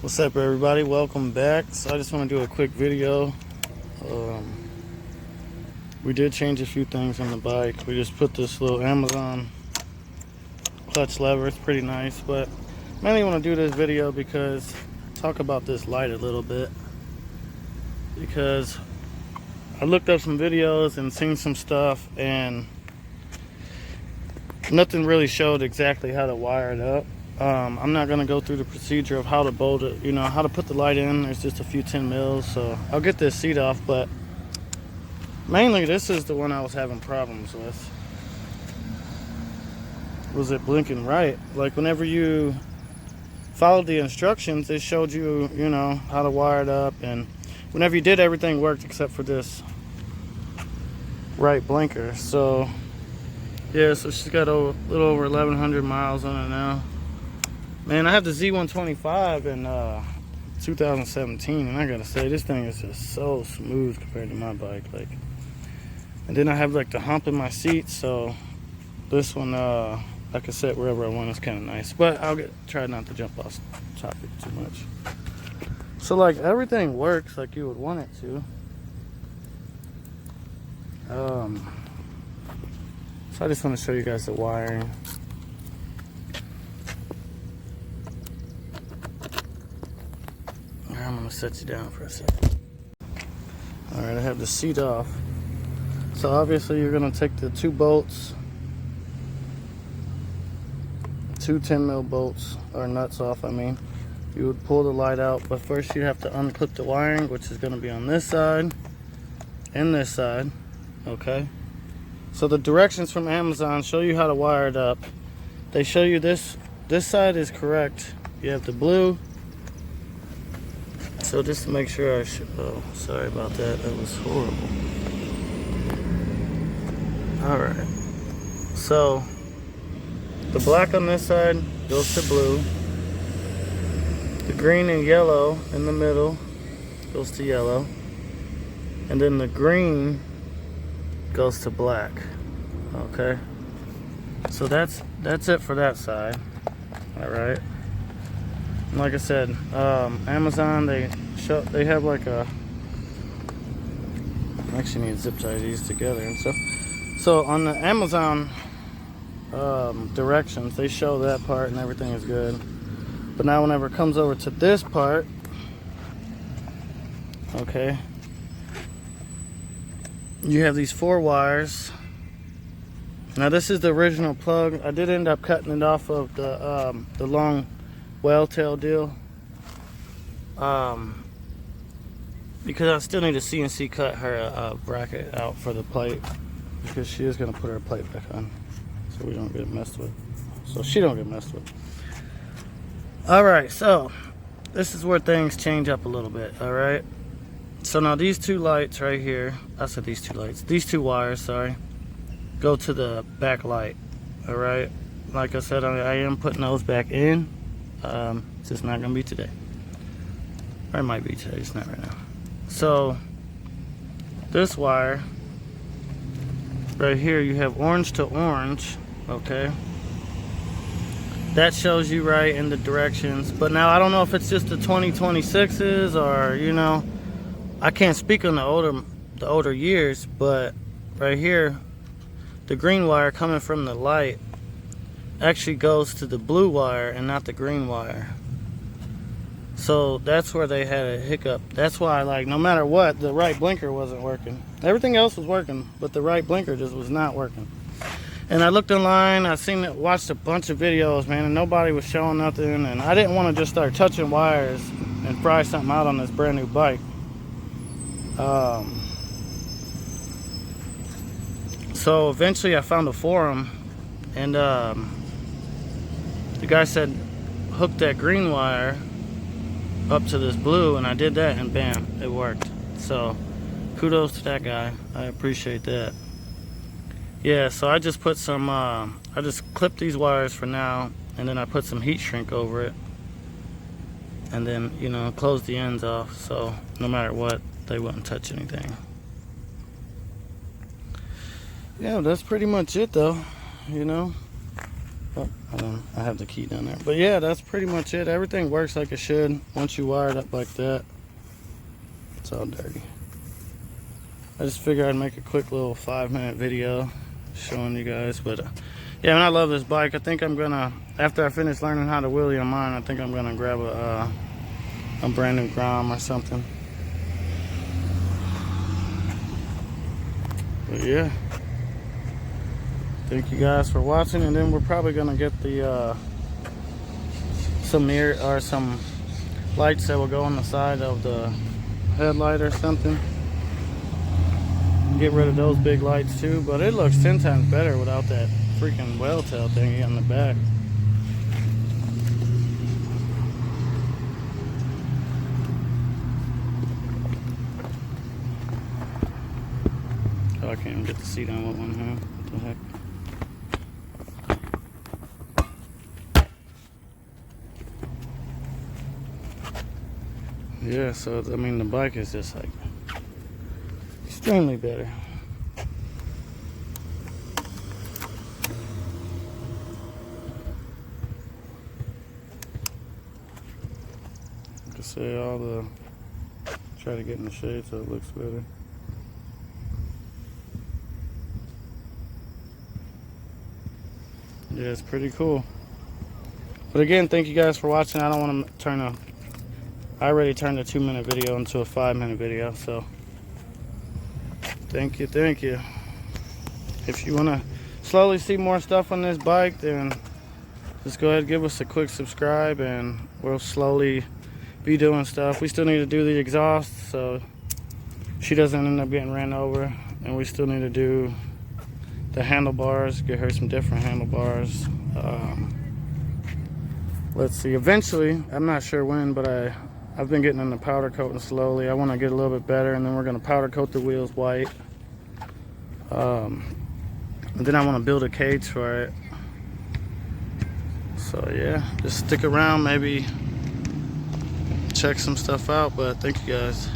What's up, everybody? Welcome back. So I just want to do a quick video. We did change a few things on the bike. We just put this little Amazon clutch lever. It's pretty nice, but mainly want to do this video because talk about this light a little bit, because I looked up some videos and seen some stuff and nothing really showed exactly how to wire it up. I'm not going to go through the procedure of how to bolt it, how to put the light in. There's just a few 10 mils, so I'll get this seat off, but mainly this is the one I was having problems with. Was it blinking right? Like whenever you followed the instructions, it showed you, how to wire it up, and whenever you did, everything worked except for this right blinker. So yeah, so she's got a little over 1,100 miles on it now. Man, I have the Z125 in 2017, and I gotta say, this thing is just so smooth compared to my bike. And then I have like the hump in my seat, so this one I can sit wherever I want. It's kind of nice, but I'll try not to jump off topic too much. So like everything works like you would want it to. So I just want to show you guys the wiring. I'm gonna set you down for a second. All right, I have the seat off. So obviously you're gonna take the two bolts, two 10 mil bolts or nuts off. You would pull the light out, but first you have to unclip the wiring, which is gonna be on this side and this side. Okay. So the directions from Amazon show you how to wire it up. They show you this side is correct. You have the blue. So just to make sure oh, sorry about that. That was horrible. Alright. So the black on this side goes to blue. The green and yellow in the middle goes to yellow. And then the green goes to black. Okay. So that's it for that side. Alright. Like I said, Amazon, they have like I actually need to zip tie these together and stuff. So on the Amazon directions, they show that part and everything is good. But now whenever it comes over to this part, okay, you have these 4 wires. Now this is the original plug. I did end up cutting it off of the long whale tail deal, because I still need to CNC cut her bracket out for the plate, because she is going to put her plate back on so we don't get messed with, so she don't get messed with. Alright, so this is where things change up a little bit. Alright, so now these two lights right here, these two wires, sorry, go to the back light. Alright, like I said, I am putting those back in. It's just not gonna be today, or it might be today, it's not right now. So this wire right here, you have orange to orange. Okay, that shows you right in the directions, but now I don't know if it's just the 2026s or I can't speak on the older years, but right here the green wire coming from the light actually goes to the blue wire and not the green wire. So that's where they had a hiccup. That's why, like, no matter what, the right blinker wasn't working. Everything else was working, but the right blinker just was not working. And I looked online, watched a bunch of videos, man, and nobody was showing nothing, and I didn't want to just start touching wires and fry something out on this brand new bike. So eventually I found a forum, and the guy said hook that green wire up to this blue, and I did that, and bam, it worked. So kudos to that guy. I appreciate that. Yeah, so I just put some I just clipped these wires for now, and then I put some heat shrink over it, and then close the ends off, so no matter what, they wouldn't touch anything. Yeah, that's pretty much it though. Oh, I have the key down there. But yeah, that's pretty much it. Everything works like it should once you wire it up like that. It's all dirty. I just figured I'd make a quick little 5-minute video showing you guys. But yeah, man, I love this bike. I think I'm gonna, after I finish learning how to wheelie on mine, I think I'm gonna grab a brand new Grom or something. But yeah, thank you guys for watching, and then we're probably gonna get the some mirror or some lights that will go on the side of the headlight or something. Get rid of those big lights too, but it looks 10 times better without that freaking whale tail thingy on the back. Oh, I can't even get the seat on with one hand. What the heck? Yeah, so I mean the bike is just like extremely better. Like I say, all the try to get in the shade so it looks better. Yeah, it's pretty cool. But again, thank you guys for watching. I don't want to turn a, I already turned a 2-minute video into a 5-minute video, so thank you, thank you. If you want to slowly see more stuff on this bike, then just go ahead and give us a quick subscribe, and we'll slowly be doing stuff. We still need to do the exhaust so she doesn't end up getting ran over, and we still need to do the handlebars, get her some different handlebars. Let's see, eventually, I'm not sure when, but I've been getting into powder coating slowly. I want to get a little bit better, and then we're going to powder coat the wheels white. And then I want to build a cage for it. So yeah, just stick around, maybe check some stuff out, but thank you guys.